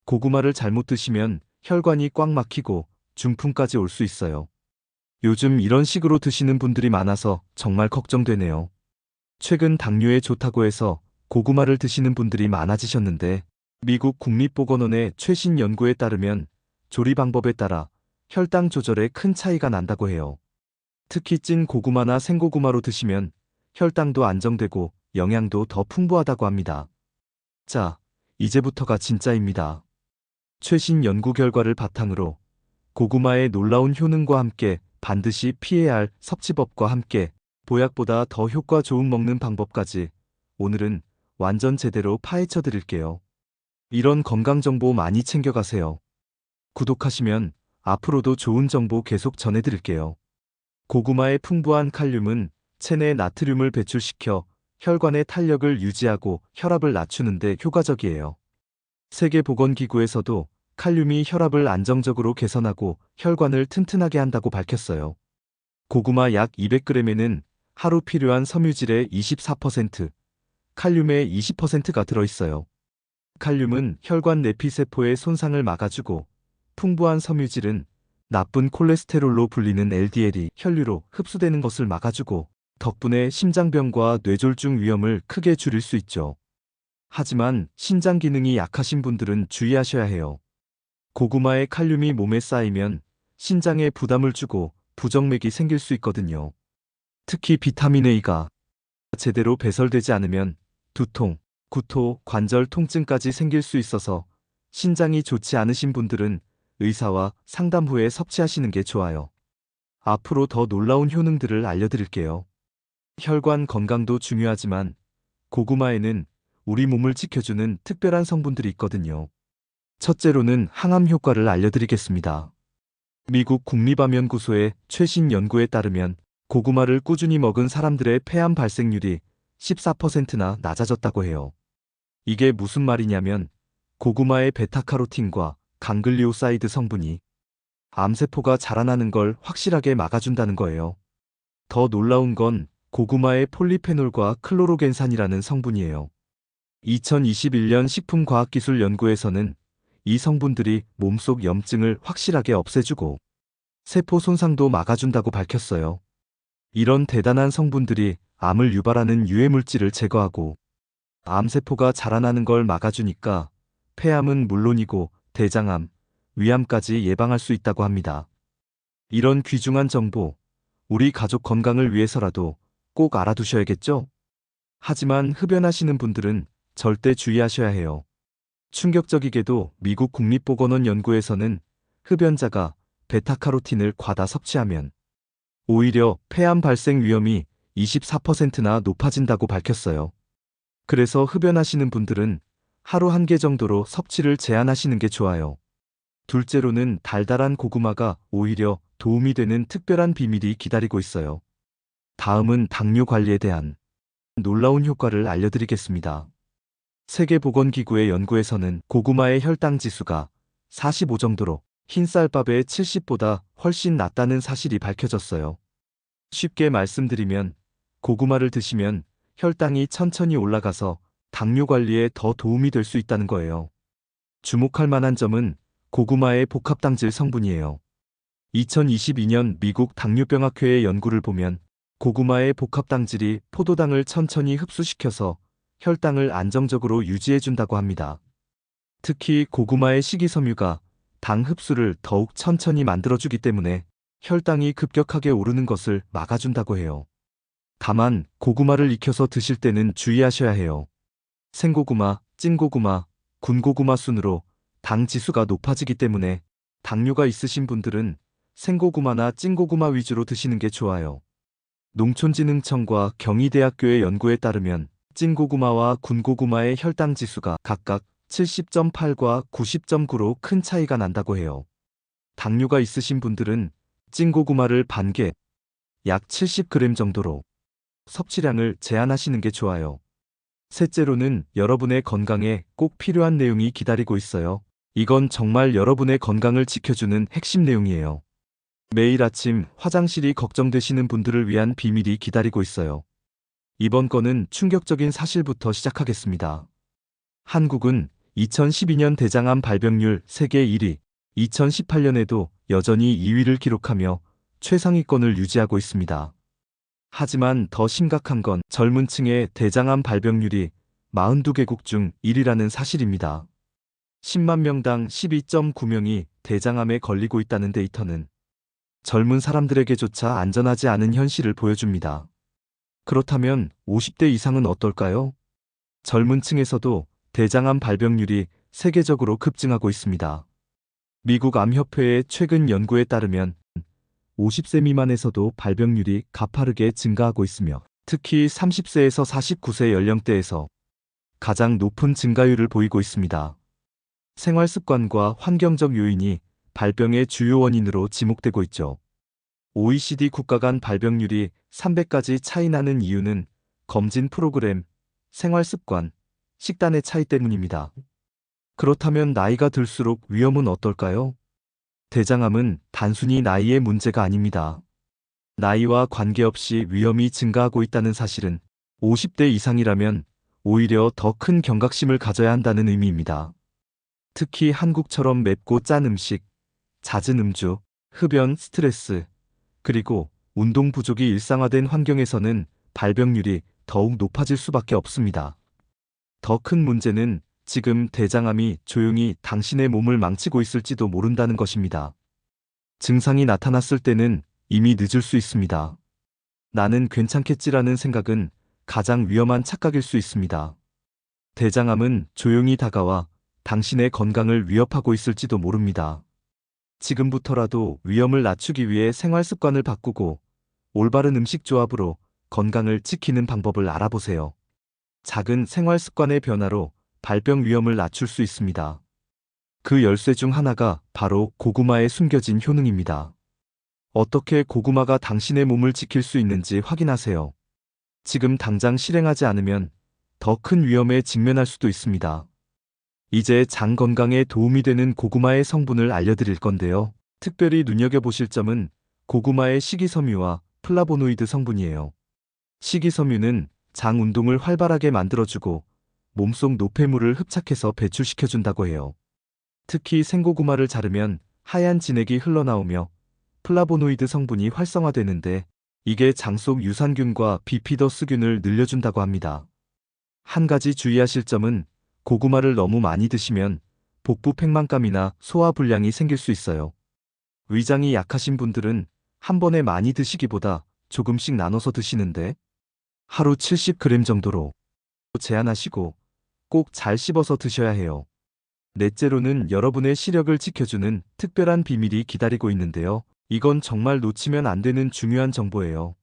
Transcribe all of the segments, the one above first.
고구마를 잘못 드시면 혈관이 꽉 막히고 중풍까지 올 수 있어요. 요즘 이런 식으로 드시는 분들이 많아서 정말 걱정되네요. 최근 당뇨에 좋다고 해서 고구마를 드시는 분들이 많아지셨는데 미국 국립보건원의 최신 연구에 따르면 조리 방법에 따라 혈당 조절에 큰 차이가 난다고 해요. 특히 찐 고구마나 생고구마로 드시면 혈당도 안정되고 영양도 더 풍부하다고 합니다. 자, 이제부터가 진짜입니다. 최신 연구 결과를 바탕으로 고구마의 놀라운 효능과 함께 반드시 피해야 할 섭취법과 함께 보약보다 더 효과 좋은 먹는 방법까지 오늘은 완전 제대로 파헤쳐 드릴게요. 이런 건강 정보 많이 챙겨가세요. 구독하시면 앞으로도 좋은 정보 계속 전해드릴게요. 고구마의 풍부한 칼륨은 체내 나트륨을 배출시켜 혈관의 탄력을 유지하고 혈압을 낮추는 데 효과적이에요. 세계보건기구에서도 칼륨이 혈압을 안정적으로 개선하고 혈관을 튼튼하게 한다고 밝혔어요. 고구마 약 200g에는 하루 필요한 섬유질의 24%, 칼륨의 20%가 들어있어요. 칼륨은 혈관 내피세포의 손상을 막아주고 풍부한 섬유질은 나쁜 콜레스테롤로 불리는 LDL이 혈류로 흡수되는 것을 막아주고 덕분에 심장병과 뇌졸중 위험을 크게 줄일 수 있죠. 하지만 신장 기능이 약하신 분들은 주의하셔야 해요. 고구마의 칼륨이 몸에 쌓이면 신장에 부담을 주고 부정맥이 생길 수 있거든요. 특히 비타민 A가 제대로 배설되지 않으면 두통, 구토, 관절 통증까지 생길 수 있어서 신장이 좋지 않으신 분들은 의사와 상담 후에 섭취하시는 게 좋아요. 앞으로 더 놀라운 효능들을 알려드릴게요. 혈관 건강도 중요하지만 고구마에는 우리 몸을 지켜주는 특별한 성분들이 있거든요. 첫째로는 항암 효과를 알려드리겠습니다. 미국 국립암연구소의 최신 연구에 따르면 고구마를 꾸준히 먹은 사람들의 폐암 발생률이 14%나 낮아졌다고 해요. 이게 무슨 말이냐면 고구마의 베타카로틴과 강글리오사이드 성분이 암세포가 자라나는 걸 확실하게 막아준다는 거예요. 더 놀라운 건 고구마의 폴리페놀과 클로로겐산이라는 성분이에요. 2021년 식품과학기술연구에서는 이 성분들이 몸속 염증을 확실하게 없애주고 세포 손상도 막아준다고 밝혔어요. 이런 대단한 성분들이 암을 유발하는 유해물질을 제거하고 암세포가 자라나는 걸 막아주니까 폐암은 물론이고 대장암, 위암까지 예방할 수 있다고 합니다. 이런 귀중한 정보, 우리 가족 건강을 위해서라도 꼭 알아두셔야겠죠? 하지만 흡연하시는 분들은 절대 주의하셔야 해요. 충격적이게도 미국 국립보건원 연구에서는 흡연자가 베타카로틴을 과다 섭취하면 오히려 폐암 발생 위험이 24%나 높아진다고 밝혔어요. 그래서 흡연하시는 분들은 하루 1개 정도로 섭취를 제한하시는 게 좋아요. 둘째로는 달달한 고구마가 오히려 도움이 되는 특별한 비밀이 기다리고 있어요. 다음은 당뇨 관리에 대한 놀라운 효과를 알려드리겠습니다. 세계보건기구의 연구에서는 고구마의 혈당 지수가 45 정도로 흰쌀밥의 70보다 훨씬 낮다는 사실이 밝혀졌어요. 쉽게 말씀드리면 고구마를 드시면 혈당이 천천히 올라가서 당뇨 관리에 더 도움이 될 수 있다는 거예요. 주목할 만한 점은 고구마의 복합당질 성분이에요. 2022년 미국 당뇨병학회의 연구를 보면 고구마의 복합당질이 포도당을 천천히 흡수시켜서 혈당을 안정적으로 유지해준다고 합니다. 특히 고구마의 식이섬유가 당 흡수를 더욱 천천히 만들어주기 때문에 혈당이 급격하게 오르는 것을 막아준다고 해요. 다만 고구마를 익혀서 드실 때는 주의하셔야 해요. 생고구마, 찐고구마, 군고구마 순으로 당 지수가 높아지기 때문에 당뇨가 있으신 분들은 생고구마나 찐고구마 위주로 드시는 게 좋아요. 농촌진흥청과 경희대학교의 연구에 따르면 찐고구마와 군고구마의 혈당 지수가 각각 70.8과 90.9로 큰 차이가 난다고 해요. 당뇨가 있으신 분들은 찐고구마를 반개, 약 70g 정도로 섭취량을 제한하시는 게 좋아요. 셋째로는 여러분의 건강에 꼭 필요한 내용이 기다리고 있어요. 이건 정말 여러분의 건강을 지켜주는 핵심 내용이에요. 매일 아침 화장실이 걱정되시는 분들을 위한 비밀이 기다리고 있어요. 이번 건은 충격적인 사실부터 시작하겠습니다. 한국은 2012년 대장암 발병률 세계 1위, 2018년에도 여전히 2위를 기록하며 최상위권을 유지하고 있습니다. 하지만 더 심각한 건 젊은 층의 대장암 발병률이 42개국 중 1위라는 사실입니다. 10만 명당 12.9명이 대장암에 걸리고 있다는 데이터는 젊은 사람들에게조차 안전하지 않은 현실을 보여줍니다. 그렇다면 50대 이상은 어떨까요? 젊은 층에서도 대장암 발병률이 세계적으로 급증하고 있습니다. 미국 암협회의 최근 연구에 따르면 50세 미만에서도 발병률이 가파르게 증가하고 있으며 특히 30세에서 49세 연령대에서 가장 높은 증가율을 보이고 있습니다. 생활 습관과 환경적 요인이 발병의 주요 원인으로 지목되고 있죠. OECD 국가 간 발병률이 300가지 차이 나는 이유는 검진 프로그램, 생활 습관, 식단의 차이 때문입니다. 그렇다면 나이가 들수록 위험은 어떨까요? 대장암은 단순히 나이의 문제가 아닙니다. 나이와 관계없이 위험이 증가하고 있다는 사실은 50대 이상이라면 오히려 더 큰 경각심을 가져야 한다는 의미입니다. 특히 한국처럼 맵고 짠 음식, 잦은 음주, 흡연, 스트레스, 그리고 운동 부족이 일상화된 환경에서는 발병률이 더욱 높아질 수밖에 없습니다. 더 큰 문제는 지금 대장암이 조용히 당신의 몸을 망치고 있을지도 모른다는 것입니다. 증상이 나타났을 때는 이미 늦을 수 있습니다. 나는 괜찮겠지라는 생각은 가장 위험한 착각일 수 있습니다. 대장암은 조용히 다가와 당신의 건강을 위협하고 있을지도 모릅니다. 지금부터라도 위험을 낮추기 위해 생활 습관을 바꾸고 올바른 음식 조합으로 건강을 지키는 방법을 알아보세요. 작은 생활 습관의 변화로 발병 위험을 낮출 수 있습니다. 그 열쇠 중 하나가 바로 고구마에 숨겨진 효능입니다. 어떻게 고구마가 당신의 몸을 지킬 수 있는지 확인하세요. 지금 당장 실행하지 않으면 더 큰 위험에 직면할 수도 있습니다. 이제 장 건강에 도움이 되는 고구마의 성분을 알려드릴 건데요. 특별히 눈여겨보실 점은 고구마의 식이섬유와 플라보노이드 성분이에요. 식이섬유는 장 운동을 활발하게 만들어주고 몸속 노폐물을 흡착해서 배출시켜준다고 해요. 특히 생고구마를 자르면 하얀 진액이 흘러나오며 플라보노이드 성분이 활성화되는데 이게 장 속 유산균과 비피더스균을 늘려준다고 합니다. 한 가지 주의하실 점은 고구마를 너무 많이 드시면 복부 팽만감이나 소화불량이 생길 수 있어요. 위장이 약하신 분들은 한 번에 많이 드시기보다 조금씩 나눠서 드시는데 하루 70g 정도로 제한하시고 꼭 잘 씹어서 드셔야 해요. 넷째로는 여러분의 시력을 지켜주는 특별한 비밀이 기다리고 있는데요. 이건 정말 놓치면 안 되는 중요한 정보예요.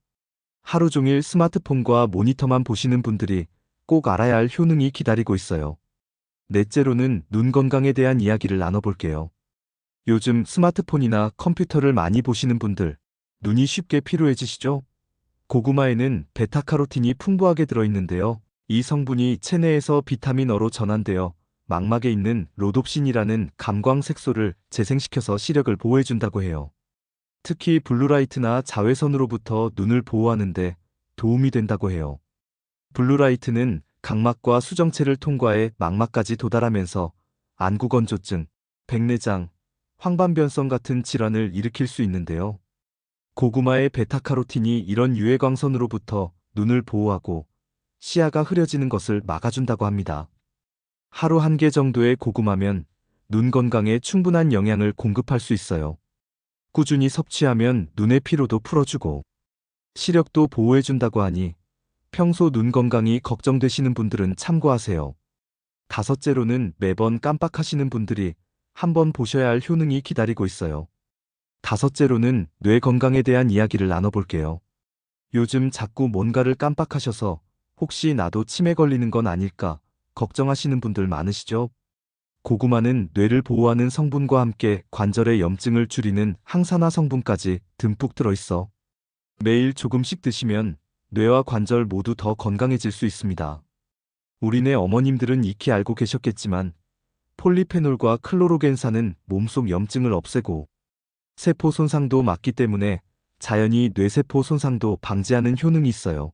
하루 종일 스마트폰과 모니터만 보시는 분들이 꼭 알아야 할 효능이 기다리고 있어요. 넷째로는 눈 건강에 대한 이야기를 나눠볼게요. 요즘 스마트폰이나 컴퓨터를 많이 보시는 분들, 눈이 쉽게 피로해지시죠? 고구마에는 베타카로틴이 풍부하게 들어있는데요. 이 성분이 체내에서 비타민 어로 전환되어 망막에 있는 로놉신이라는 감광 색소를 재생시켜서 시력을 보호해준다고 해요. 특히 블루라이트나 자외선으로부터 눈을 보호하는데 도움이 된다고 해요. 블루라이트는 각막과 수정체를 통과해 망막까지 도달하면서 안구건조증, 백내장, 황반변성 같은 질환을 일으킬 수 있는데요. 고구마의 베타카로틴이 이런 유해광선으로부터 눈을 보호하고 시야가 흐려지는 것을 막아준다고 합니다. 하루 1개 정도의 고구마면 눈 건강에 충분한 영양을 공급할 수 있어요. 꾸준히 섭취하면 눈의 피로도 풀어주고 시력도 보호해준다고 하니 평소 눈 건강이 걱정되시는 분들은 참고하세요. 다섯째로는 매번 깜빡하시는 분들이 한번 보셔야 할 효능이 기다리고 있어요. 다섯째로는 뇌 건강에 대한 이야기를 나눠볼게요. 요즘 자꾸 뭔가를 깜빡하셔서 혹시 나도 치매 걸리는 건 아닐까 걱정하시는 분들 많으시죠? 고구마는 뇌를 보호하는 성분과 함께 관절의 염증을 줄이는 항산화 성분까지 듬뿍 들어있어 매일 조금씩 드시면 뇌와 관절 모두 더 건강해질 수 있습니다. 우리네 어머님들은 익히 알고 계셨겠지만 폴리페놀과 클로로겐산은 몸속 염증을 없애고 세포 손상도 막기 때문에 자연히 뇌세포 손상도 방지하는 효능이 있어요.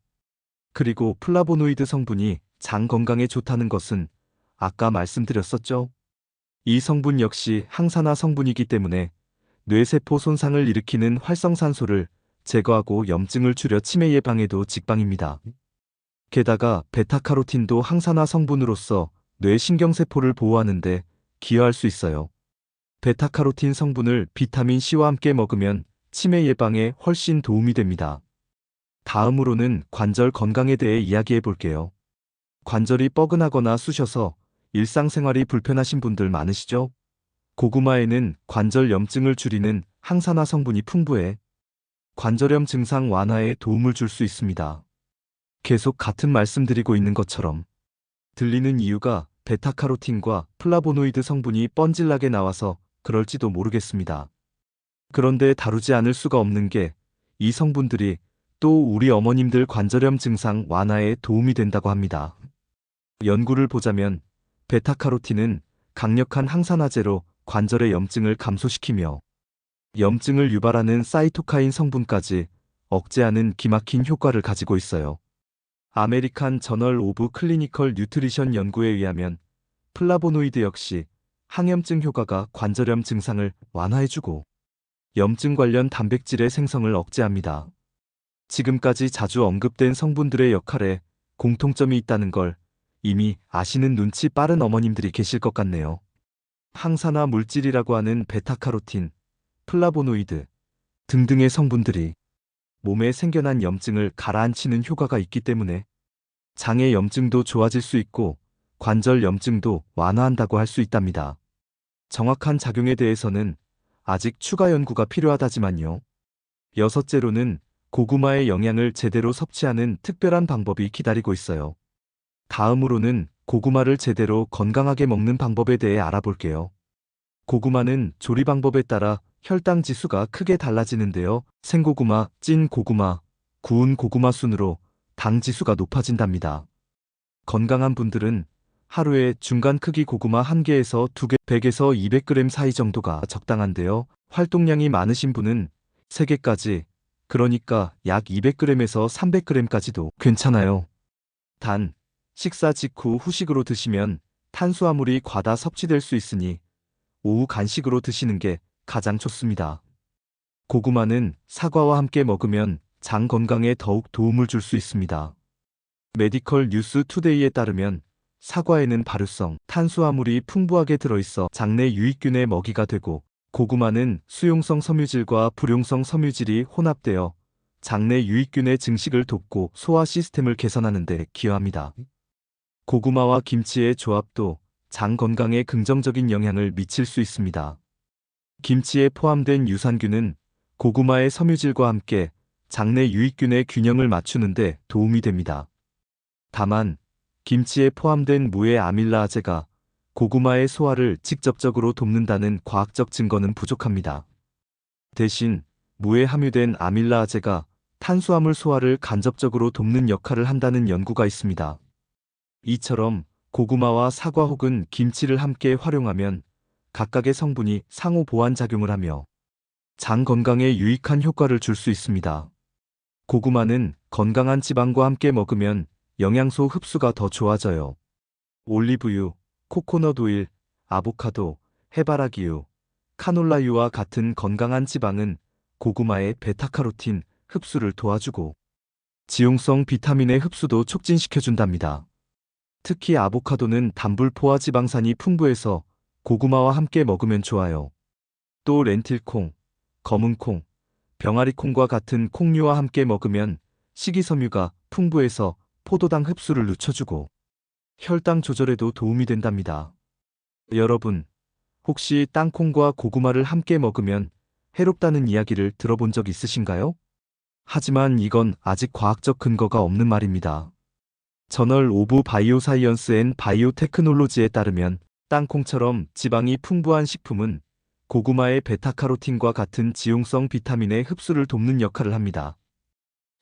그리고 플라보노이드 성분이 장 건강에 좋다는 것은 아까 말씀드렸었죠? 이 성분 역시 항산화 성분이기 때문에 뇌세포 손상을 일으키는 활성산소를 제거하고 염증을 줄여 치매 예방에도 직방입니다. 게다가 베타카로틴도 항산화 성분으로서 뇌 신경세포를 보호하는 데 기여할 수 있어요. 베타카로틴 성분을 비타민 C와 함께 먹으면 치매 예방에 훨씬 도움이 됩니다. 다음으로는 관절 건강에 대해 이야기해 볼게요. 관절이 뻐근하거나 쑤셔서 일상생활이 불편하신 분들 많으시죠? 고구마에는 관절 염증을 줄이는 항산화 성분이 풍부해 관절염 증상 완화에 도움을 줄 수 있습니다. 계속 같은 말씀드리고 있는 것처럼 들리는 이유가 베타카로틴과 플라보노이드 성분이 뻔질나게 나와서 그럴지도 모르겠습니다. 그런데 다루지 않을 수가 없는 게 이 성분들이 또 우리 어머님들 관절염 증상 완화에 도움이 된다고 합니다. 연구를 보자면 베타카로틴은 강력한 항산화제로 관절의 염증을 감소시키며 염증을 유발하는 사이토카인 성분까지 억제하는 기막힌 효과를 가지고 있어요. 아메리칸 저널 오브 클리니컬 뉴트리션 연구에 의하면 플라보노이드 역시 항염증 효과가 관절염 증상을 완화해주고 염증 관련 단백질의 생성을 억제합니다. 지금까지 자주 언급된 성분들의 역할에 공통점이 있다는 걸 이미 아시는 눈치 빠른 어머님들이 계실 것 같네요. 항산화 물질이라고 하는 베타카로틴, 플라보노이드 등등의 성분들이 몸에 생겨난 염증을 가라앉히는 효과가 있기 때문에 장의 염증도 좋아질 수 있고 관절 염증도 완화한다고 할 수 있답니다. 정확한 작용에 대해서는 아직 추가 연구가 필요하다지만요. 여섯째로는 고구마의 영양을 제대로 섭취하는 특별한 방법이 기다리고 있어요. 다음으로는 고구마를 제대로 건강하게 먹는 방법에 대해 알아볼게요. 고구마는 조리 방법에 따라 혈당 지수가 크게 달라지는데요. 생고구마, 찐 고구마, 구운 고구마 순으로 당 지수가 높아진답니다. 건강한 분들은 하루에 중간 크기 고구마 1개에서 2개, 100에서 200g 사이 정도가 적당한데요. 활동량이 많으신 분은 3개까지, 그러니까 약 200g에서 300g까지도 괜찮아요. 단, 식사 직후 후식으로 드시면 탄수화물이 과다 섭취될 수 있으니 오후 간식으로 드시는 게 가장 좋습니다. 고구마는 사과와 함께 먹으면 장 건강에 더욱 도움을 줄 수 있습니다. 메디컬 뉴스 투데이에 따르면 사과에는 발효성 탄수화물이 풍부하게 들어있어 장내 유익균의 먹이가 되고 고구마는 수용성 섬유질과 불용성 섬유질이 혼합되어 장내 유익균의 증식을 돕고 소화 시스템을 개선하는 데 기여합니다. 고구마와 김치의 조합도 장 건강에 긍정적인 영향을 미칠 수 있습니다. 김치에 포함된 유산균은 고구마의 섬유질과 함께 장내 유익균의 균형을 맞추는 데 도움이 됩니다. 다만 김치에 포함된 무의 아밀라아제가 고구마의 소화를 직접적으로 돕는다는 과학적 증거는 부족합니다. 대신 무에 함유된 아밀라아제가 탄수화물 소화를 간접적으로 돕는 역할을 한다는 연구가 있습니다. 이처럼 고구마와 사과 혹은 김치를 함께 활용하면 각각의 성분이 상호 보완 작용을 하며 장 건강에 유익한 효과를 줄 수 있습니다. 고구마는 건강한 지방과 함께 먹으면 영양소 흡수가 더 좋아져요. 올리브유, 코코넛 오일, 아보카도, 해바라기유, 카놀라유와 같은 건강한 지방은 고구마의 베타카로틴 흡수를 도와주고 지용성 비타민의 흡수도 촉진시켜준답니다. 특히 아보카도는 단불 포화 지방산이 풍부해서 고구마와 함께 먹으면 좋아요. 또 렌틸콩, 검은콩, 병아리콩과 같은 콩류와 함께 먹으면 식이섬유가 풍부해서 포도당 흡수를 늦춰주고 혈당 조절에도 도움이 된답니다. 여러분, 혹시 땅콩과 고구마를 함께 먹으면 해롭다는 이야기를 들어본 적 있으신가요? 하지만 이건 아직 과학적 근거가 없는 말입니다. 저널 오브 바이오사이언스 앤 바이오테크놀로지에 따르면 땅콩처럼 지방이 풍부한 식품은 고구마의 베타카로틴과 같은 지용성 비타민의 흡수를 돕는 역할을 합니다.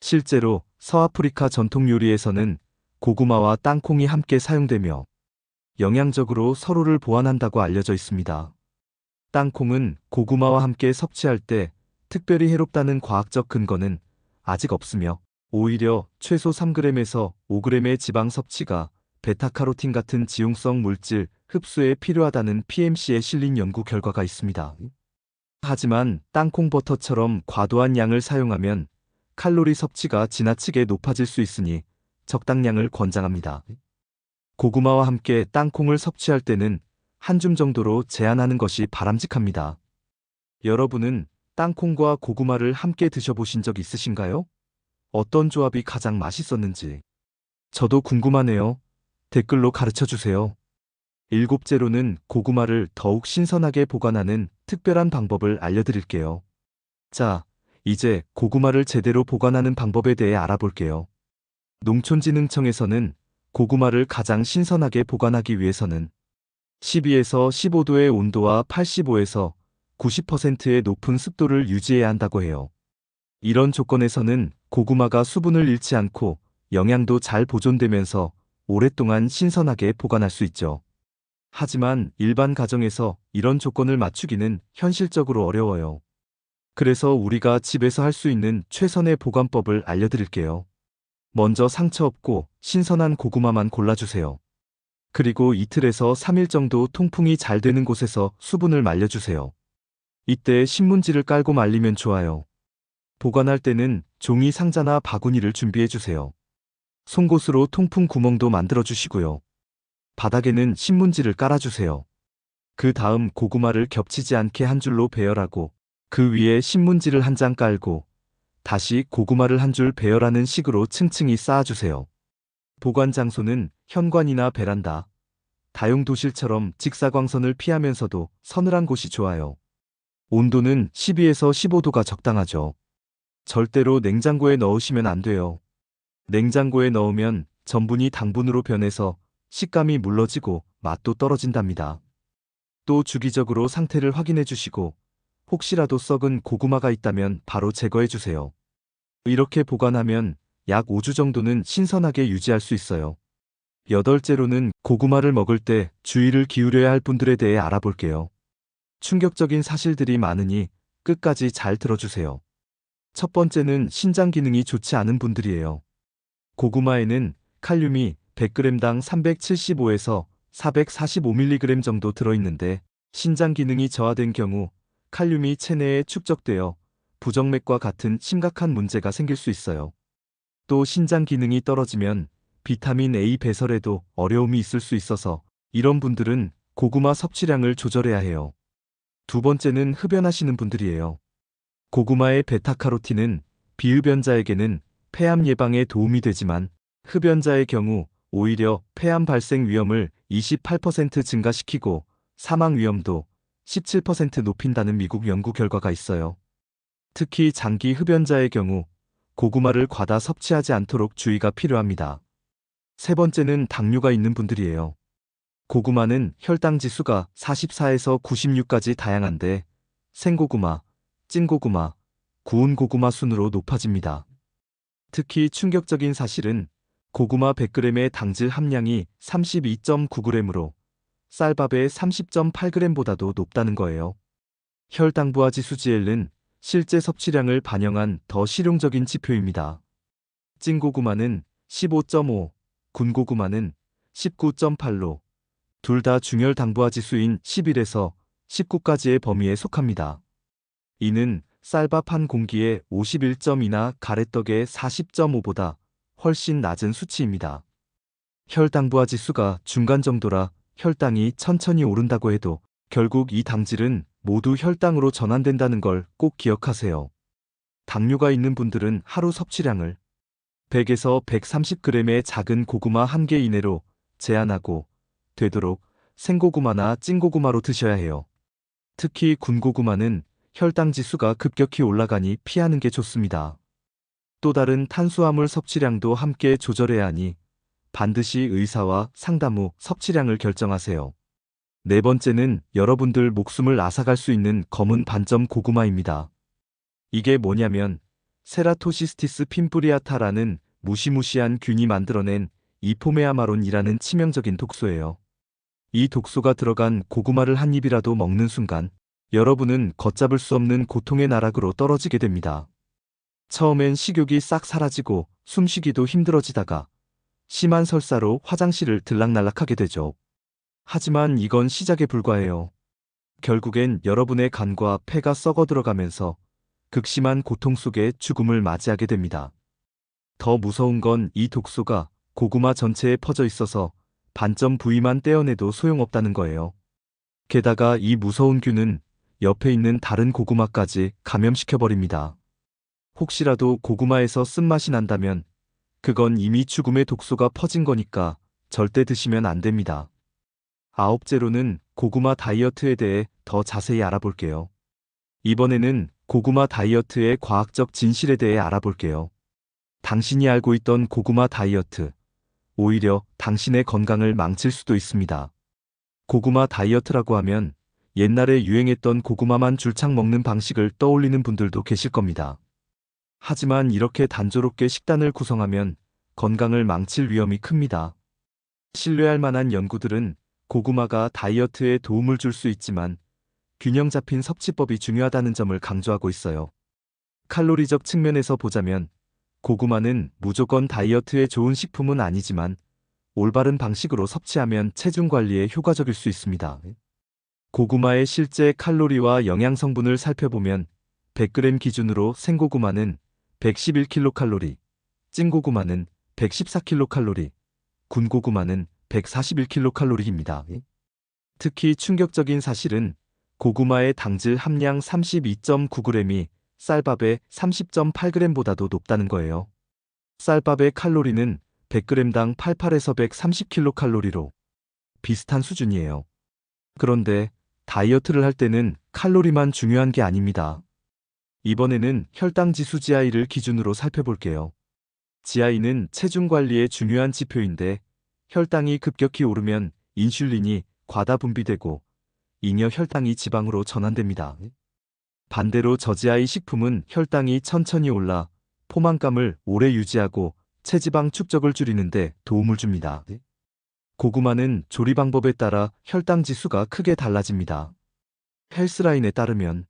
실제로 서아프리카 전통 요리에서는 고구마와 땅콩이 함께 사용되며 영양적으로 서로를 보완한다고 알려져 있습니다. 땅콩은 고구마와 함께 섭취할 때 특별히 해롭다는 과학적 근거는 아직 없으며 오히려 최소 3g에서 5g의 지방 섭취가 베타카로틴 같은 지용성 물질 흡수에 필요하다는 PMC에 실린 연구 결과가 있습니다. 하지만 땅콩 버터처럼 과도한 양을 사용하면 칼로리 섭취가 지나치게 높아질 수 있으니 적당량을 권장합니다. 고구마와 함께 땅콩을 섭취할 때는 한 줌 정도로 제한하는 것이 바람직합니다. 여러분은 땅콩과 고구마를 함께 드셔보신 적 있으신가요? 어떤 조합이 가장 맛있었는지. 저도 궁금하네요. 댓글로 가르쳐 주세요. 일곱째로는 고구마를 더욱 신선하게 보관하는 특별한 방법을 알려드릴게요. 자, 이제 고구마를 제대로 보관하는 방법에 대해 알아볼게요. 농촌진흥청에서는 고구마를 가장 신선하게 보관하기 위해서는 12에서 15도의 온도와 85에서 90%의 높은 습도를 유지해야 한다고 해요. 이런 조건에서는 고구마가 수분을 잃지 않고 영양도 잘 보존되면서 오랫동안 신선하게 보관할 수 있죠. 하지만 일반 가정에서 이런 조건을 맞추기는 현실적으로 어려워요. 그래서 우리가 집에서 할 수 있는 최선의 보관법을 알려드릴게요. 먼저 상처 없고 신선한 고구마만 골라주세요. 그리고 이틀에서 3일 정도 통풍이 잘 되는 곳에서 수분을 말려주세요. 이때 신문지를 깔고 말리면 좋아요. 보관할 때는 종이 상자나 바구니를 준비해주세요. 송곳으로 통풍 구멍도 만들어주시고요. 바닥에는 신문지를 깔아주세요. 그 다음 고구마를 겹치지 않게 한 줄로 배열하고 그 위에 신문지를 한 장 깔고 다시 고구마를 한 줄 배열하는 식으로 층층이 쌓아주세요. 보관 장소는 현관이나 베란다, 다용도실처럼 직사광선을 피하면서도 서늘한 곳이 좋아요. 온도는 12에서 15도가 적당하죠. 절대로 냉장고에 넣으시면 안 돼요. 냉장고에 넣으면 전분이 당분으로 변해서 식감이 물러지고 맛도 떨어진답니다. 또 주기적으로 상태를 확인해 주시고 혹시라도 썩은 고구마가 있다면 바로 제거해 주세요. 이렇게 보관하면 약 5주 정도는 신선하게 유지할 수 있어요. 여덟째로는 고구마를 먹을 때 주의를 기울여야 할 분들에 대해 알아볼게요. 충격적인 사실들이 많으니 끝까지 잘 들어주세요. 첫 번째는 신장 기능이 좋지 않은 분들이에요. 고구마에는 칼륨이 100g당 375에서 445mg 정도 들어있는데 신장 기능이 저하된 경우 칼륨이 체내에 축적되어 부정맥과 같은 심각한 문제가 생길 수 있어요. 또 신장 기능이 떨어지면 비타민 A 배설에도 어려움이 있을 수 있어서 이런 분들은 고구마 섭취량을 조절해야 해요. 두 번째는 흡연하시는 분들이에요. 고구마의 베타카로틴은 비흡연자에게는 폐암 예방에 도움이 되지만 흡연자의 경우 오히려 폐암 발생 위험을 28% 증가시키고 사망 위험도 17% 높인다는 미국 연구 결과가 있어요. 특히 장기 흡연자의 경우 고구마를 과다 섭취하지 않도록 주의가 필요합니다. 세 번째는 당뇨가 있는 분들이에요. 고구마는 혈당 지수가 44에서 96까지 다양한데 생고구마, 찐고구마, 구운 고구마 순으로 높아집니다. 특히 충격적인 사실은 고구마 100g의 당질 함량이 32.9g으로 쌀밥의 30.8g보다도 높다는 거예요. 혈당부하 지수 GL은 실제 섭취량을 반영한 더 실용적인 지표입니다. 찐고구마는 15.5, 군고구마는 19.8로 둘 다 중혈 당부하 지수인 11에서 19까지의 범위에 속합니다. 이는 쌀밥 한 공기에 51.2나 가래떡의 40.5보다 훨씬 낮은 수치입니다. 혈당부하 지수가 중간 정도라 혈당이 천천히 오른다고 해도 결국 이 당질은 모두 혈당으로 전환된다는 걸 꼭 기억하세요. 당뇨가 있는 분들은 하루 섭취량을 100에서 130g의 작은 고구마 1개 이내로 제한하고 되도록 생고구마나 찐고구마로 드셔야 해요. 특히 군고구마는 혈당 지수가 급격히 올라가니 피하는 게 좋습니다. 또 다른 탄수화물 섭취량도 함께 조절해야 하니 반드시 의사와 상담 후 섭취량을 결정하세요. 네 번째는 여러분들 목숨을 앗아갈 수 있는 검은 반점 고구마입니다. 이게 뭐냐면 세라토시스티스 핀뿌리아타라는 무시무시한 균이 만들어낸 이포메아마론이라는 치명적인 독소예요. 이 독소가 들어간 고구마를 한 입이라도 먹는 순간 여러분은 걷잡을 수 없는 고통의 나락으로 떨어지게 됩니다. 처음엔 식욕이 싹 사라지고 숨쉬기도 힘들어지다가 심한 설사로 화장실을 들락날락하게 되죠. 하지만 이건 시작에 불과해요. 결국엔 여러분의 간과 폐가 썩어 들어가면서 극심한 고통 속에 죽음을 맞이하게 됩니다. 더 무서운 건 이 독소가 고구마 전체에 퍼져 있어서 반점 부위만 떼어내도 소용없다는 거예요. 게다가 이 무서운 균은 옆에 있는 다른 고구마까지 감염시켜버립니다. 혹시라도 고구마에서 쓴맛이 난다면 그건 이미 죽음의 독소가 퍼진 거니까 절대 드시면 안 됩니다. 아홉째로는 고구마 다이어트에 대해 더 자세히 알아볼게요. 이번에는 고구마 다이어트의 과학적 진실에 대해 알아볼게요. 당신이 알고 있던 고구마 다이어트, 오히려 당신의 건강을 망칠 수도 있습니다. 고구마 다이어트라고 하면 옛날에 유행했던 고구마만 줄창 먹는 방식을 떠올리는 분들도 계실 겁니다. 하지만 이렇게 단조롭게 식단을 구성하면 건강을 망칠 위험이 큽니다. 신뢰할 만한 연구들은 고구마가 다이어트에 도움을 줄 수 있지만 균형 잡힌 섭취법이 중요하다는 점을 강조하고 있어요. 칼로리적 측면에서 보자면 고구마는 무조건 다이어트에 좋은 식품은 아니지만 올바른 방식으로 섭취하면 체중 관리에 효과적일 수 있습니다. 고구마의 실제 칼로리와 영양 성분을 살펴보면 100g 기준으로 생고구마는 111kcal, 찐고구마는 114kcal, 군고구마는 141kcal입니다. 특히 충격적인 사실은 고구마의 당질 함량 32.9g이 쌀밥의 30.8g보다도 높다는 거예요. 쌀밥의 칼로리는 100g당 88에서 130kcal로 비슷한 수준이에요. 그런데 다이어트를 할 때는 칼로리만 중요한 게 아닙니다. 이번에는 혈당 지수 GI를 기준으로 살펴볼게요. GI는 체중 관리에 중요한 지표인데 혈당이 급격히 오르면 인슐린이 과다 분비되고 잉여 혈당이 지방으로 전환됩니다. 반대로 저지I 식품은 혈당이 천천히 올라 포만감을 오래 유지하고 체지방 축적을 줄이는데 도움을 줍니다. 고구마는 조리 방법에 따라 혈당 지수가 크게 달라집니다. 헬스라인에 따르면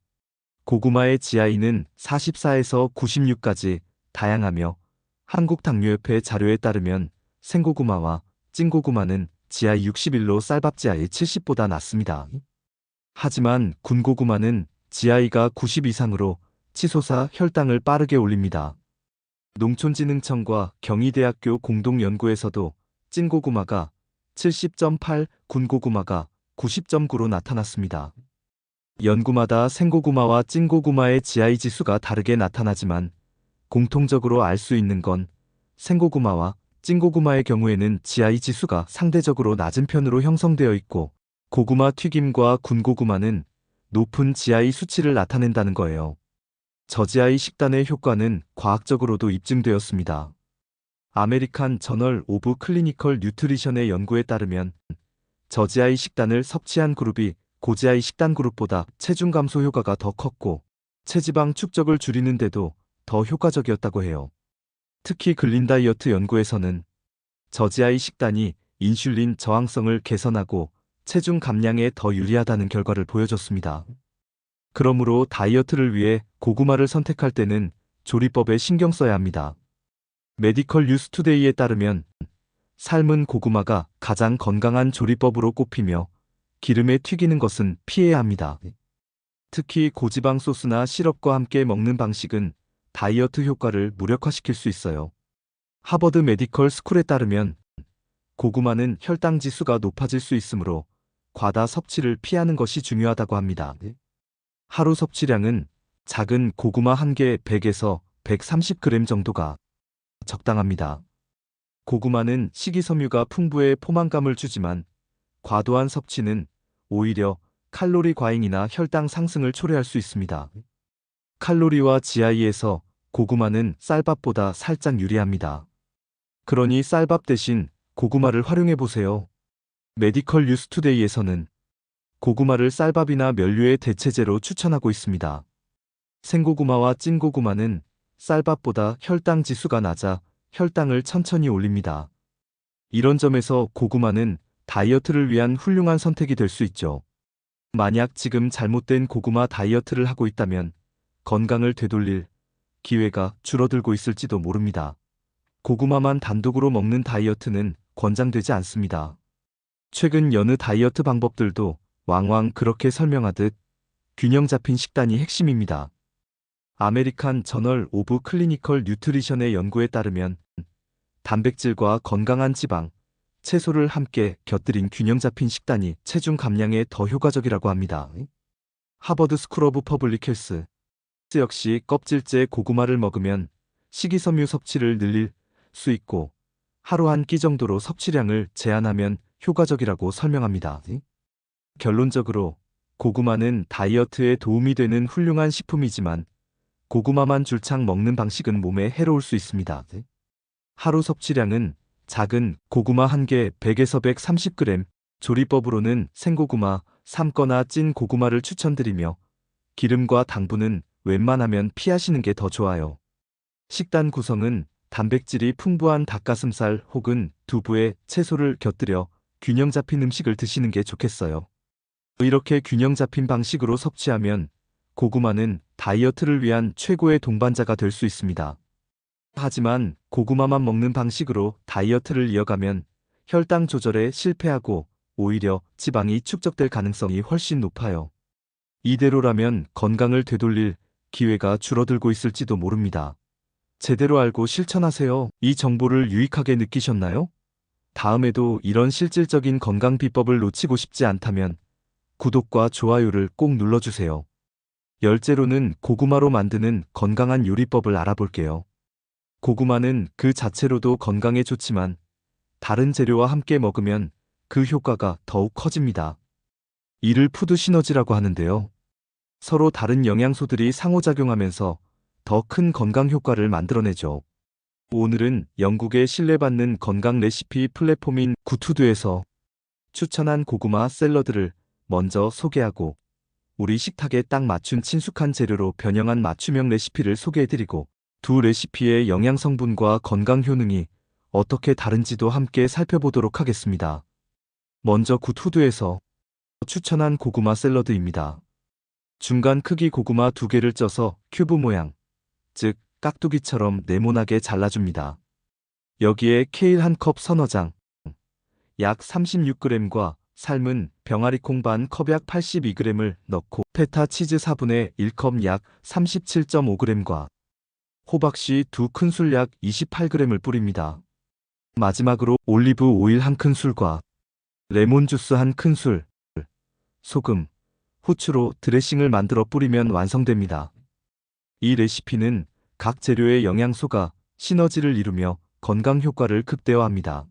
고구마의 GI는 44에서 96까지 다양하며 한국당뇨협회 자료에 따르면 생고구마와 찐고구마는 GI 61로 쌀밥 GI 70보다 낮습니다. 하지만 군고구마는 GI가 90 이상으로 치솟아 혈당을 빠르게 올립니다. 농촌진흥청과 경희대학교 공동연구에서도 찐고구마가 70.8, 군고구마가 90.9로 나타났습니다. 연구마다 생고구마와 찐고구마의 GI 지수가 다르게 나타나지만 공통적으로 알 수 있는 건 생고구마와 찐고구마의 경우에는 GI 지수가 상대적으로 낮은 편으로 형성되어 있고 고구마 튀김과 군고구마는 높은 GI 수치를 나타낸다는 거예요. 저지I 식단의 효과는 과학적으로도 입증되었습니다. 아메리칸 저널 오브 클리니컬 뉴트리션의 연구에 따르면 저지I 식단을 섭취한 그룹이 고지I 식단 그룹보다 체중 감소 효과가 더 컸고 체지방 축적을 줄이는데도 더 효과적이었다고 해요. 특히 글린 다이어트 연구에서는 저지I 식단이 인슐린 저항성을 개선하고 체중 감량에 더 유리하다는 결과를 보여줬습니다. 그러므로 다이어트를 위해 고구마를 선택할 때는 조리법에 신경 써야 합니다. 메디컬 뉴스 투데이에 따르면 삶은 고구마가 가장 건강한 조리법으로 꼽히며 기름에 튀기는 것은 피해야 합니다. 특히 고지방 소스나 시럽과 함께 먹는 방식은 다이어트 효과를 무력화시킬 수 있어요. 하버드 메디컬 스쿨에 따르면 고구마는 혈당 지수가 높아질 수 있으므로 과다 섭취를 피하는 것이 중요하다고 합니다. 하루 섭취량은 작은 고구마 한 개에 100에서 130g 정도가 적당합니다. 고구마는 식이섬유가 풍부해 포만감을 주지만 과도한 섭취는 오히려 칼로리 과잉이나 혈당 상승을 초래할 수 있습니다. 칼로리와 GI에서 고구마는 쌀밥보다 살짝 유리합니다. 그러니 쌀밥 대신 고구마를 활용해 보세요. 메디컬 뉴스 투데이에서는 고구마를 쌀밥이나 면류의 대체제로 추천하고 있습니다. 생고구마와 찐고구마는 쌀밥보다 혈당 지수가 낮아 혈당을 천천히 올립니다. 이런 점에서 고구마는 다이어트를 위한 훌륭한 선택이 될 수 있죠. 만약 지금 잘못된 고구마 다이어트를 하고 있다면 건강을 되돌릴 기회가 줄어들고 있을지도 모릅니다. 고구마만 단독으로 먹는 다이어트는 권장되지 않습니다. 최근 여느 다이어트 방법들도 왕왕 그렇게 설명하듯 균형 잡힌 식단이 핵심입니다. 아메리칸 저널 오브 클리니컬 뉴트리션의 연구에 따르면 단백질과 건강한 지방, 채소를 함께 곁들인 균형 잡힌 식단이 체중 감량에 더 효과적이라고 합니다. 하버드 스쿨 오브 퍼블릭 헬스 역시 껍질째 고구마를 먹으면 식이섬유 섭취를 늘릴 수 있고 하루 한 끼 정도로 섭취량을 제한하면 효과적이라고 설명합니다. 결론적으로 고구마는 다이어트에 도움이 되는 훌륭한 식품이지만 고구마만 줄창 먹는 방식은 몸에 해로울 수 있습니다. 하루 섭취량은 작은 고구마 1개 100에서 130g, 조리법으로는 생고구마, 삶거나 찐 고구마를 추천드리며 기름과 당분은 웬만하면 피하시는 게 더 좋아요. 식단 구성은 단백질이 풍부한 닭가슴살 혹은 두부에 채소를 곁들여 균형 잡힌 음식을 드시는 게 좋겠어요. 이렇게 균형 잡힌 방식으로 섭취하면 고구마는 다이어트를 위한 최고의 동반자가 될 수 있습니다. 하지만 고구마만 먹는 방식으로 다이어트를 이어가면 혈당 조절에 실패하고 오히려 지방이 축적될 가능성이 훨씬 높아요. 이대로라면 건강을 되돌릴 기회가 줄어들고 있을지도 모릅니다. 제대로 알고 실천하세요. 이 정보를 유익하게 느끼셨나요? 다음에도 이런 실질적인 건강 비법을 놓치고 싶지 않다면 구독과 좋아요를 꼭 눌러주세요. 열째로는 고구마로 만드는 건강한 요리법을 알아볼게요. 고구마는 그 자체로도 건강에 좋지만 다른 재료와 함께 먹으면 그 효과가 더욱 커집니다. 이를 푸드 시너지라고 하는데요. 서로 다른 영양소들이 상호작용하면서 더 큰 건강 효과를 만들어내죠. 오늘은 영국의 신뢰받는 건강 레시피 플랫폼인 굿푸드에서 추천한 고구마 샐러드를 먼저 소개하고 우리 식탁에 딱 맞춘 친숙한 재료로 변형한 맞춤형 레시피를 소개해드리고 두 레시피의 영양 성분과 건강 효능이 어떻게 다른지도 함께 살펴보도록 하겠습니다. 먼저 굿푸드에서 추천한 고구마 샐러드입니다. 중간 크기 고구마 2개를 쪄서 큐브 모양, 즉 깍두기처럼 네모나게 잘라줍니다. 여기에 케일 1컵 서너 장, 약 36g과 삶은 병아리콩 반 컵 약 82g을 넣고 페타 치즈 4분의 1컵 약 37.5g과 호박씨 2큰술 약 28g을 뿌립니다. 마지막으로 올리브 오일 1큰술과 레몬 주스 1큰술, 소금, 후추로 드레싱을 만들어 뿌리면 완성됩니다. 이 레시피는 각 재료의 영양소가 시너지를 이루며 건강 효과를 극대화합니다.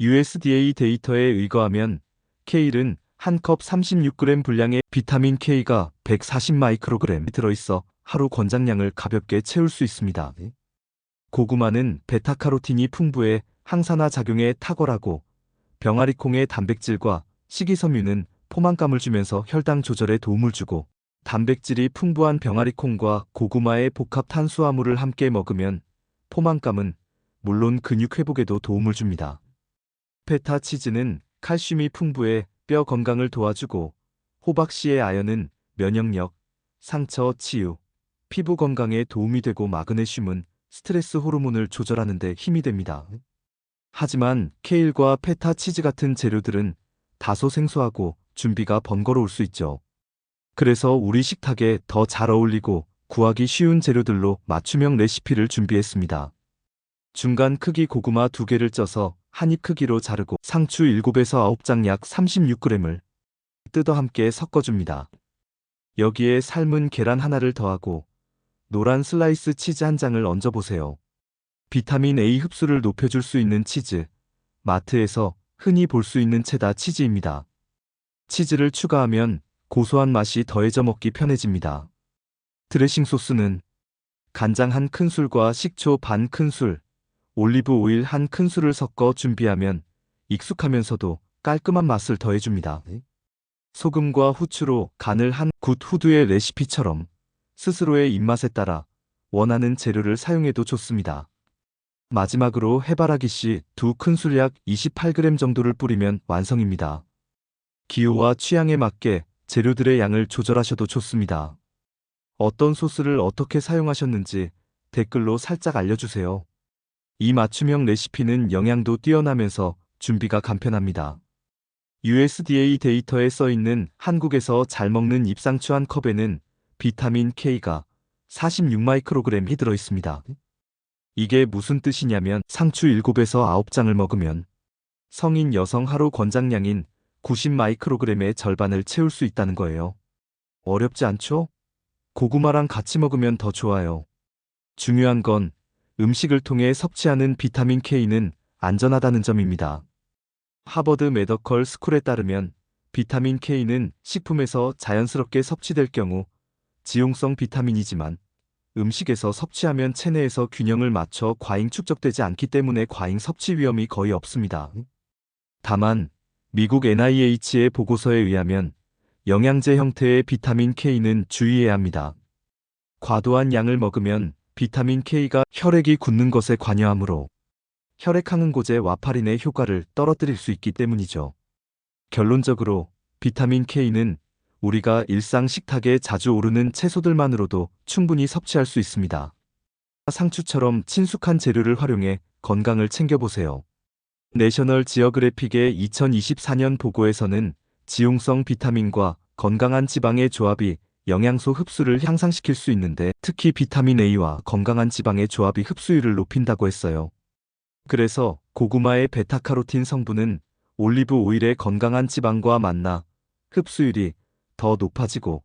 USDA 데이터에 의거하면 케일은 1컵 36g 분량의 비타민 K가 140 마이크로그램 들어있어 하루 권장량을 가볍게 채울 수 있습니다. 고구마는 베타카로틴이 풍부해 항산화 작용에 탁월하고 병아리콩의 단백질과 식이섬유는 포만감을 주면서 혈당 조절에 도움을 주고 단백질이 풍부한 병아리콩과 고구마의 복합 탄수화물을 함께 먹으면 포만감은 물론 근육 회복에도 도움을 줍니다. 페타 치즈는 칼슘이 풍부해 뼈 건강을 도와주고 호박씨의 아연은 면역력, 상처 치유, 피부 건강에 도움이 되고 마그네슘은 스트레스 호르몬을 조절하는 데 힘이 됩니다. 하지만 케일과 페타 치즈 같은 재료들은 다소 생소하고 준비가 번거로울 수 있죠. 그래서 우리 식탁에 더 잘 어울리고 구하기 쉬운 재료들로 맞춤형 레시피를 준비했습니다. 중간 크기 고구마 2개를 쪄서 한 입 크기로 자르고 상추 7에서 9장 약 36g을 뜯어 함께 섞어줍니다. 여기에 삶은 계란 하나를 더하고 노란 슬라이스 치즈 한 장을 얹어보세요. 비타민 A 흡수를 높여줄 수 있는 치즈, 마트에서 흔히 볼 수 있는 체다 치즈입니다. 치즈를 추가하면 고소한 맛이 더해져 먹기 편해집니다. 드레싱 소스는 간장 1큰술과 식초 반 큰술, 올리브 오일 1큰술을 섞어 준비하면 익숙하면서도 깔끔한 맛을 더해줍니다. 소금과 후추로 간을 한 굿푸드의 레시피처럼 스스로의 입맛에 따라 원하는 재료를 사용해도 좋습니다. 마지막으로 해바라기씨 2큰술 약 28g 정도를 뿌리면 완성입니다. 기호와 취향에 맞게 재료들의 양을 조절하셔도 좋습니다. 어떤 소스를 어떻게 사용하셨는지 댓글로 살짝 알려주세요. 이 맞춤형 레시피는 영양도 뛰어나면서 준비가 간편합니다. USDA 데이터에 써있는 한국에서 잘 먹는 잎상추 한 컵에는 비타민 K가 46마이크로그램이 들어있습니다. 이게 무슨 뜻이냐면 상추 7에서 9장을 먹으면 성인 여성 하루 권장량인 90마이크로그램의 절반을 채울 수 있다는 거예요. 어렵지 않죠? 고구마랑 같이 먹으면 더 좋아요. 중요한 건 음식을 통해 섭취하는 비타민 K는 안전하다는 점입니다. 하버드 메디컬 스쿨에 따르면 비타민 K는 식품에서 자연스럽게 섭취될 경우 지용성 비타민이지만 음식에서 섭취하면 체내에서 균형을 맞춰 과잉 축적되지 않기 때문에 과잉 섭취 위험이 거의 없습니다. 다만 미국 NIH의 보고서에 의하면 영양제 형태의 비타민 K는 주의해야 합니다. 과도한 양을 먹으면 비타민 K가 혈액이 굳는 것에 관여하므로 혈액 항응고제 와파린의 효과를 떨어뜨릴 수 있기 때문이죠. 결론적으로 비타민 K는 우리가 일상 식탁에 자주 오르는 채소들만으로도 충분히 섭취할 수 있습니다. 상추처럼 친숙한 재료를 활용해 건강을 챙겨보세요. 내셔널 지어그래픽의 2024년 보고에서는 지용성 비타민과 건강한 지방의 조합이 영양소 흡수를 향상시킬 수 있는데 특히 비타민 A와 건강한 지방의 조합이 흡수율을 높인다고 했어요. 그래서 고구마의 베타카로틴 성분은 올리브 오일의 건강한 지방과 만나 흡수율이 더 높아지고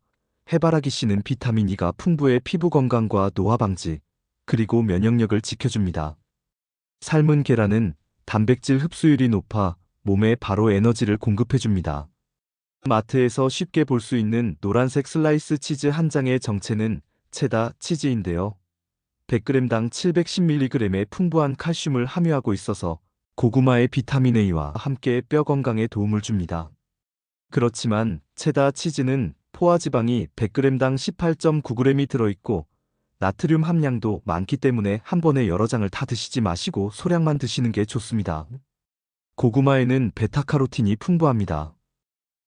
해바라기 씨는 비타민 E가 풍부해 피부 건강과 노화 방지, 그리고 면역력을 지켜줍니다. 삶은 계란은 단백질 흡수율이 높아 몸에 바로 에너지를 공급해줍니다. 마트에서 쉽게 볼 수 있는 노란색 슬라이스 치즈 한 장의 정체는 체다 치즈인데요. 100g당 710mg의 풍부한 칼슘을 함유하고 있어서 고구마의 비타민 A와 함께 뼈 건강에 도움을 줍니다. 그렇지만 체다 치즈는 포화지방이 100g당 18.9g이 들어있고 나트륨 함량도 많기 때문에 한 번에 여러 장을 다 드시지 마시고 소량만 드시는 게 좋습니다. 고구마에는 베타카로틴이 풍부합니다.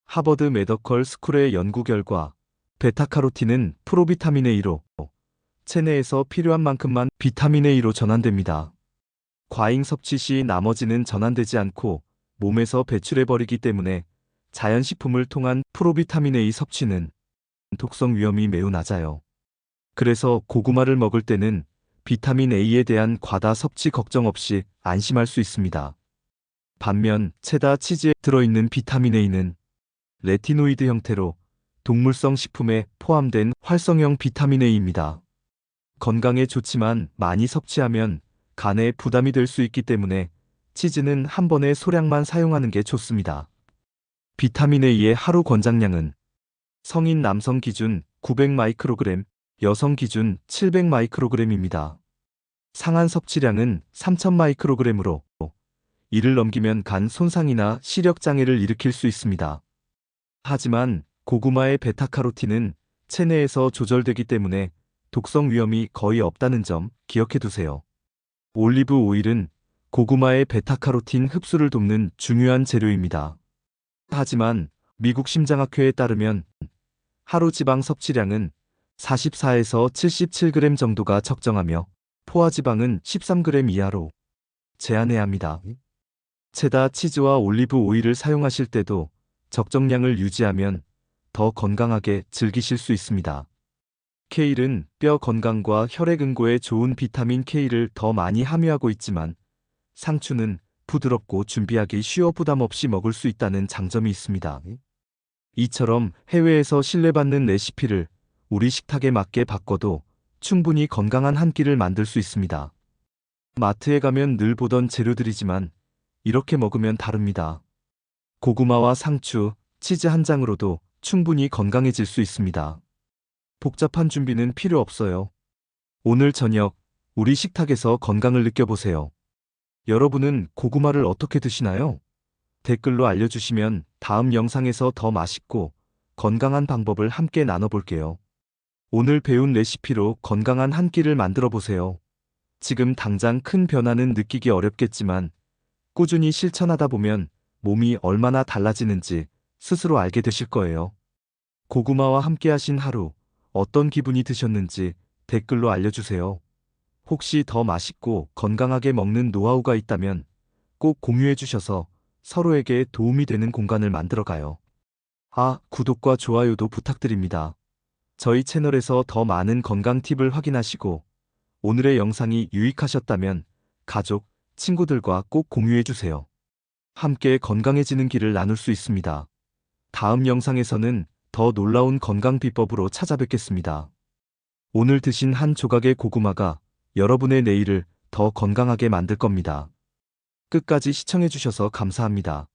하버드 메디컬 스쿨의 연구 결과 베타카로틴은 프로비타민 A로 체내에서 필요한 만큼만 비타민 A로 전환됩니다. 과잉 섭취 시 나머지는 전환되지 않고 몸에서 배출해버리기 때문에 자연식품을 통한 프로비타민 A 섭취는 독성 위험이 매우 낮아요. 그래서 고구마를 먹을 때는 비타민 A에 대한 과다 섭취 걱정 없이 안심할 수 있습니다. 반면 체다 치즈에 들어있는 비타민 A는 레티노이드 형태로 동물성 식품에 포함된 활성형 비타민 A입니다. 건강에 좋지만 많이 섭취하면 간에 부담이 될 수 있기 때문에 치즈는 한 번에 소량만 사용하는 게 좋습니다. 비타민 A의 하루 권장량은 성인 남성 기준 900마이크로그램, 여성 기준 700마이크로그램입니다. 상한 섭취량은 3000마이크로그램으로 이를 넘기면 간 손상이나 시력 장애를 일으킬 수 있습니다. 하지만 고구마의 베타카로틴은 체내에서 조절되기 때문에 독성 위험이 거의 없다는 점 기억해 두세요. 올리브 오일은 고구마의 베타카로틴 흡수를 돕는 중요한 재료입니다. 하지만 미국 심장학회에 따르면 하루 지방 섭취량은 44에서 77g 정도가 적정하며 포화지방은 13g 이하로 제한해야 합니다. 체다 치즈와 올리브 오일을 사용하실 때도 적정량을 유지하면 더 건강하게 즐기실 수 있습니다. 케일은 뼈 건강과 혈액 응고에 좋은 비타민 K를 더 많이 함유하고 있지만 상추는 부드럽고 준비하기 쉬워 부담 없이 먹을 수 있다는 장점이 있습니다. 이처럼 해외에서 신뢰받는 레시피를 우리 식탁에 맞게 바꿔도 충분히 건강한 한 끼를 만들 수 있습니다. 마트에 가면 늘 보던 재료들이지만 이렇게 먹으면 다릅니다. 고구마와 상추, 치즈 한 장으로도 충분히 건강해질 수 있습니다. 복잡한 준비는 필요 없어요. 오늘 저녁 우리 식탁에서 건강을 느껴보세요. 여러분은 고구마를 어떻게 드시나요? 댓글로 알려주시면 다음 영상에서 더 맛있고 건강한 방법을 함께 나눠볼게요. 오늘 배운 레시피로 건강한 한 끼를 만들어 보세요. 지금 당장 큰 변화는 느끼기 어렵겠지만 꾸준히 실천하다 보면 몸이 얼마나 달라지는지 스스로 알게 되실 거예요. 고구마와 함께 하신 하루 어떤 기분이 드셨는지 댓글로 알려주세요. 혹시 더 맛있고 건강하게 먹는 노하우가 있다면 꼭 공유해 주셔서 서로에게 도움이 되는 공간을 만들어가요. 구독과 좋아요도 부탁드립니다. 저희 채널에서 더 많은 건강 팁을 확인하시고 오늘의 영상이 유익하셨다면 가족, 친구들과 꼭 공유해 주세요. 함께 건강해지는 길을 나눌 수 있습니다. 다음 영상에서는 더 놀라운 건강 비법으로 찾아뵙겠습니다. 오늘 드신 한 조각의 고구마가 여러분의 내일을 더 건강하게 만들 겁니다. 끝까지 시청해 주셔서 감사합니다.